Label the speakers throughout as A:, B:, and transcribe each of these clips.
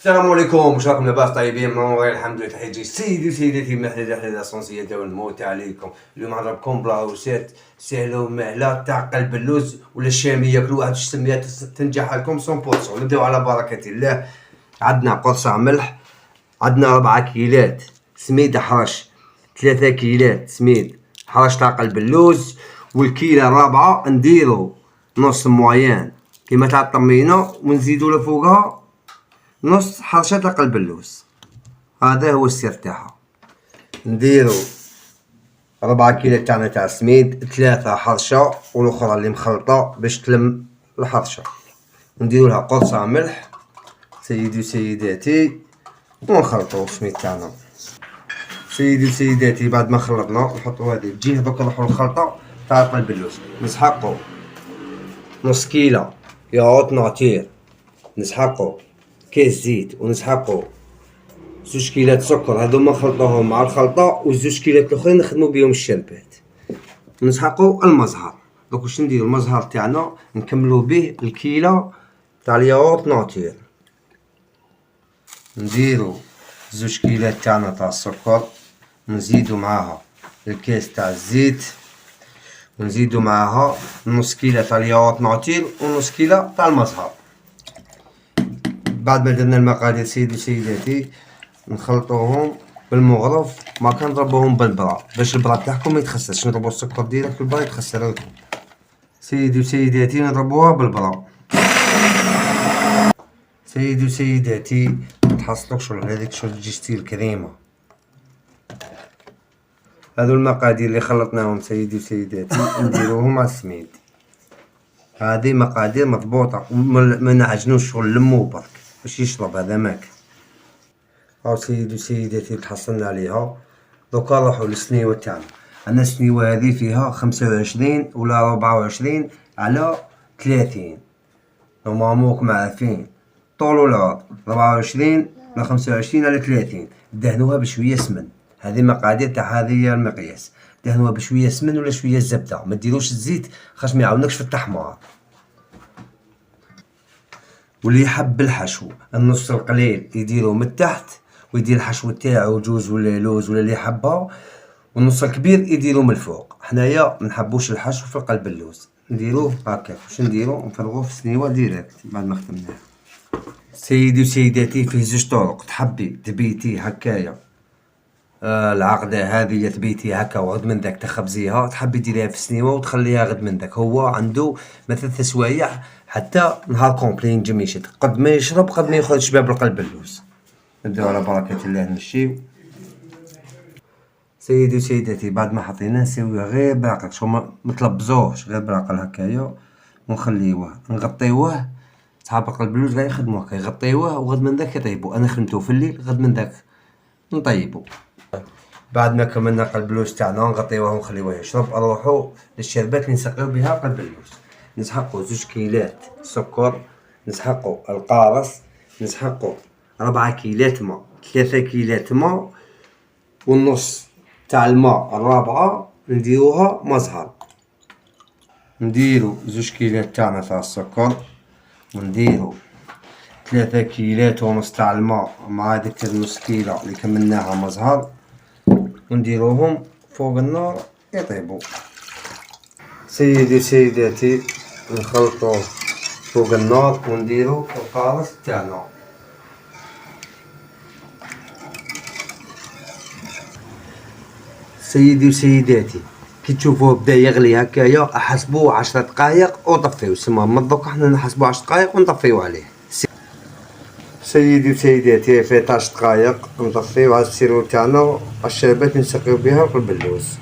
A: السلام عليكم، واش راكم لاباس طيبين؟ منورين الحمد لله. تحياتي سيدي وسيداتي محلى احلى لاسونسيات والموت عليكم. اليوم نضربكم بلاوسات سهله ومهله تاع قلب اللوز ولا الشاميه، كل واحد واش تسميها تنجح لكم 100%. نبداو على بركه الله. عندنا قرصه ملح، عندنا 4 كيلات سميد حرش، 3 كيلات سميد حرش تاع قلب اللوز، والكيله الرابعه نديرو نص مويان كيما تاع الطمينه ونزيدو لفوقها نص حرشة تاع قلب اللوز. هذا هو السر تاعها. نديرو 4 كيلو تاعنا تاع السميد، 3 حرشة والاخرى اللي مخلطة باش تلم الحرشة. نديرو لها قرصة ملح سيدي وسيداتي ونخلطو السميد تاعنا. سيدي وسيداتي بعد ما خلطنا نحطو هذه تجيه. دوك نروحو للخلطة تاع قلب اللوز. نسحقو نص كيلو ياغورت ناتير، نسحقو كاس زيت، ونسحقو 2 كيلات سكر، هادوما نخلطوهم مع الخلطة، و2 كيلات الاخرين نخدمو بيهم الشربات. نسحقو المزهر. دوك واش نديرو المزهر تاعنا نكملو به الكيلة تاع الياغورت ناتير. نديرو 2 كيلات تاعنا تاع السكر، نزيدو معاها الكاس تاع الزيت، ونزيدو معاها نص كيلة تاع الياغورت ناتير ونص كيلة تاع المزهر. بعد ما درنا المقادير سيدي وسيداتي نخلطوهم بالمغرف، ما كنضربوهم بالبرا باش البرا تاعكم ما يتخسرش. نضربو السكر ديريكت في البرا يتخسر لكم. سيدي وسيداتي نضربوها بالبرا. سيدي وسيداتي تحصلو شغل هذيك شغل تجي ستيل كريمه. هذو المقادير اللي خلطناهم سيدي وسيداتي نديروهم مع السميد. هذه مقادير مضبوطه، ما نعجنوش شغل نلموه برك باش يشرب هذا ماك. هاو سيدي وسيداتي تحصلنا عليها. دوكا نروحو للسنيوة تاعنا. عندنا السنيوة هذه فيها 25 ولا 24 على 30. نورمالمون راكم عارفين طول والعرض 24 ولا 25 على 30. دهنوها بشوية سمن. هذه مقادير تاع هذه هي المقياس. دهنوها بشوية سمن ولا شوية زبدة، ما ديروش الزيت خاش ما يعاونكش في التحمار. واللي يحب الحشو النص القليل يديرو من تحت ويدير الحشو تاعو جوز ولا لوز ولا اللي يحبها، والنص الكبير يديرو من الفوق. حنايا منحبوش الحشو في قلب اللوز، نديروه هكا. واش نديرو نفرغوه في السنيوة ديريكت بعد ما خدمناه. سيدي وسيداتي فيه 2 طرق. تحبي تبيتي هكايا العقدة هذه تبيتي هكا وغد من ذاك تخبزيها، تحبي ديريها في السنيوة وتخليها غد من ذاك. هو عنده ما 3 سوايع حتى نهار كومبلي ينجم يشد، قد ما يشرب قد ما ياخذ شباب القلب اللوز. نبداو على بركة الله نمشيو. سيدي وسيداتي بعد ما حطيناه نسويه غير بعقل، شو ما متلبزوهش، غير بعقل هكايا ونخليوه نغطيوه. صحاب القلب اللوز غير يخدمو هكا يغطيوه وغد من ذاك يطيبو. انا خدمتو في الليل، غد من ذاك نطيبو. بعد ما كملنا قلب اللوز تاعنا نغطيوه ونخليوه يشرب، نروحو للشربات اللي نسقيو بها قلب اللوز. نسحقو 2 كيلات سكر، نسحقو القارص، نسحقو 4 كيلات ما، 3 كيلات ما، والنص تاع الماء الرابعة نديروها مزهر. نديرو 2 كيلات تاعنا تاع السكر، ونديرو 3 كيلات ونص تاع الماء مع هاديك النص كيلة اللي كملناها مزهر، ونديروهم فوق النار يطيبو. سيدي سيداتي نخلطوه فوق النار ونديرو القارص تاعنا. سيدي وسيداتي كي تشوفوه بدا يغلي هكايا احسبوه 10 دقايق وطفيو. سما من دوكا حنا نحسبو 10 دقايق ونطفيو عليه. سيدي وسيداتي في 12 دقايق نطفيو على السيرو تاعنا الشربات نسقيو بها قلب اللوز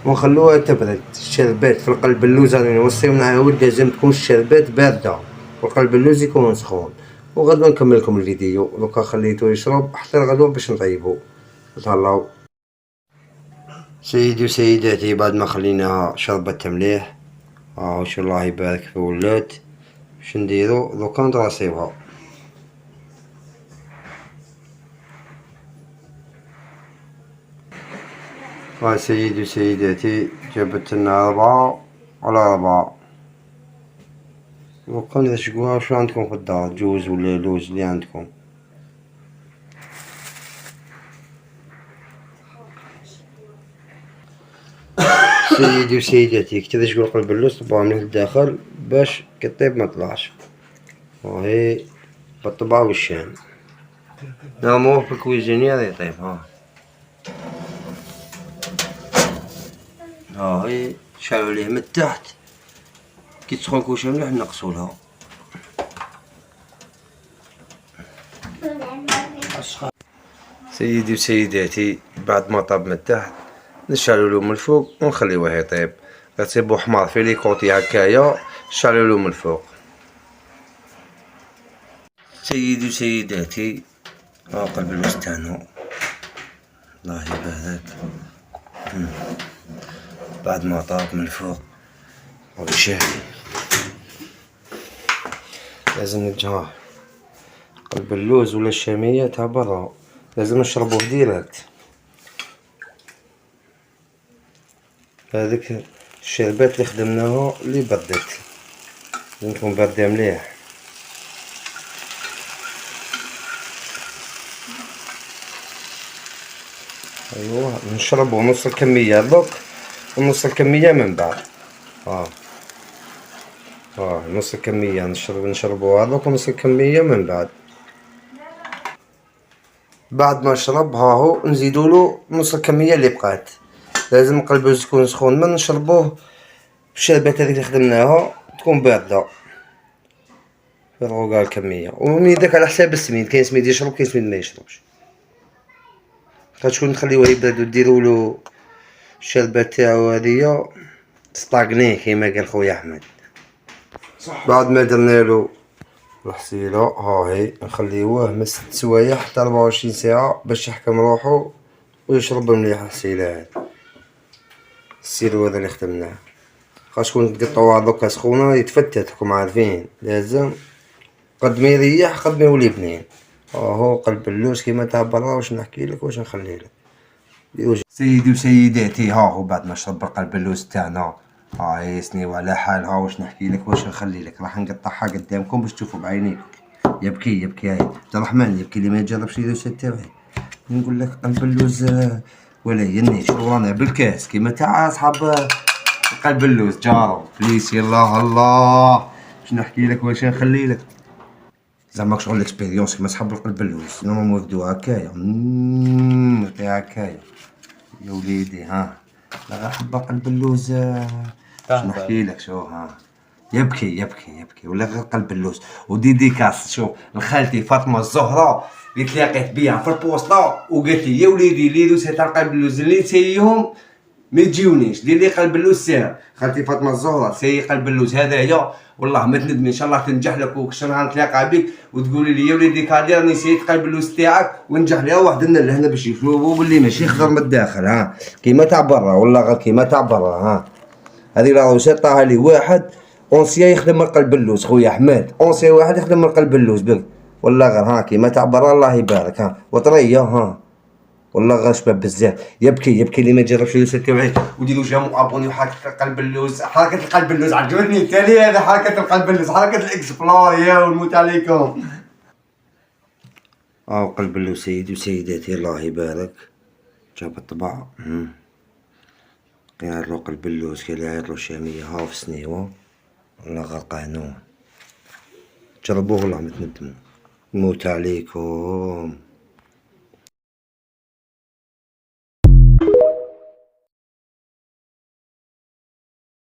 A: ونخلوها تبرد. الشربات في القلب اللوز راني نوصيو نعاود لازم تكون الشربات باردة وقلب اللوز يكون سخون. وغدوة نكمل لكم الفيديو. دوكا خليتو يشرب حتى الغدوة باش نطيبو. تهلاو. سيدي وسيداتي بعد ما خليناها شربت مليح، شو الله يبارك في ولات. واش نديرو دوكا نطراسيوها. سيدي وسيداتي جابتلنا 4 على 4. دوكا نعشقوها. شو عندكم في الدار؟ جوز ولا لوز اللي عندكم. سيدي وسيداتي كنت تشقل قلب اللوز طبعا من الداخل باش كطيب ما طلعش، وهي بالطبع والشام نعموه في الكويزينيير يطيب. هي شالو ليه من التحت كي تسخن كلشي مليح نقصولها. سيدي وسيداتي بعد ما طاب من التحت نشعلولو من الفوق ونخليوه يطيب، غتسيبو حمار في لي كوطي هكايا نشعلولو من الفوق. سيدي وسيداتي قلب اللوز تاعنا الله يبارك بعد ما طاب من الفوق وشاهي لازم نجهاه. قلب اللوز ولا الشامية تاع برا لازم نشربوه ديريكت. هذيك الشربات اللي خدمناها اللي بردت لازم تكون باردة مليح. ايوا نشربو نص الكمية دوك ونص الكمية من بعد. نص الكمية نشربوها دوك ونص الكمية من بعد. بعد ما نشرب هاهو نزيدولو نص الكمية اللي بقات. لازم قلب اللوز يكون سخون من نشربوه بالشربات هذيك اللي خدمناها تكون باردة في الغوكا الكمية. ومن داك على حساب السميد، كاين سميد يشرب كاين سميد ما يشربش. كتكون تخليوه يبرد وديرولو الشربات تاعو هاديا تسطاقنيه كيما قال خويا احمد. بعد ما درنالو الحصيلة هاهي نخليوه من 6 سوايع حتى 24 ساعة باش يحكم روحو ويشرب مليح الحصيلة هادي. السيرو هذا اللي خدمناه خاص تكون تقطعوها دوكا سخونة يتفتت راكم عارفين، لازم قد ما يريح قد ما يولي بنين. هو قلب اللوز كيما تاع برا واش نحكيلك واش نخليلك. سيدي وسيداتي هاهو بعد ما شرب قلب اللوز تاعنا يسنيو على حالها واش نحكيلك واش نخليلك. راح نقطعها قدامكم باش تشوفوا بعينيكم. يبكي هاي عبد الرحمن يبكي اللي ما يجربش اللوز تاعي. نقول لك قلب اللوز ولا ينيش ورانا بالكاس كيما تاع اصحاب قلب اللوز جارو بليس. يلاه الله واش نحكيلك واش نخليلك. زعما شغل الاكسبيريونس كيما صحاب القلب اللوز نورمالمون يبدو هكايا هكايا يا وليدي. لا غير حبة قلب اللوز واش نحكيلك. شو يبكي ولا غير قلب اللوز. وديديكاس شوف لخالتي فاطمة الزهرة اللي تلاقيت بيها في البوسطة وقالت لي يا وليدي لي دوسي تاع قلب اللوز اللي نسيهم ما تجيونيش دير لي قلب اللوز ساهل. خالتي فاطمة الزهرة سي قلب اللوز هذايا والله ما تندمي ان شاء الله تنجح لك وكش نهار نتلاقى بك وتقولي لي يا وليدي كادي راني نسيت قلب اللوز تاعك ونجح ليها واحد لنا لهنا باش يشوفوا باللي ماشي خضر من الداخل كيما تاع برا والله غير كيما تاع برا. هذه لا روسيت طاها لي واحد اونسيا يخدم من قلب اللوز خويا احمد، اونسيا واحد يخدم من قلب اللوز بك والله غير كيما تاع برا الله يبارك وطريه والله غير شباب بزاف. يبكي اللي ما جربش اللوز تاعي وديروا جامو ابوني وحركة قلب اللوز. حركة القلب اللوز عجبتني التالي هذا حركة القلب اللوز حركة الاكسبلور يا ونموت عليكم. قلب اللوز سيدي وسيداتي الله يبارك جاب الطبع. كاين عيطلو قلب اللوز كاين عيطلو الشامية في سنيوة والله غير قانون. جربوه والله ما تندموا. نموت عليكم.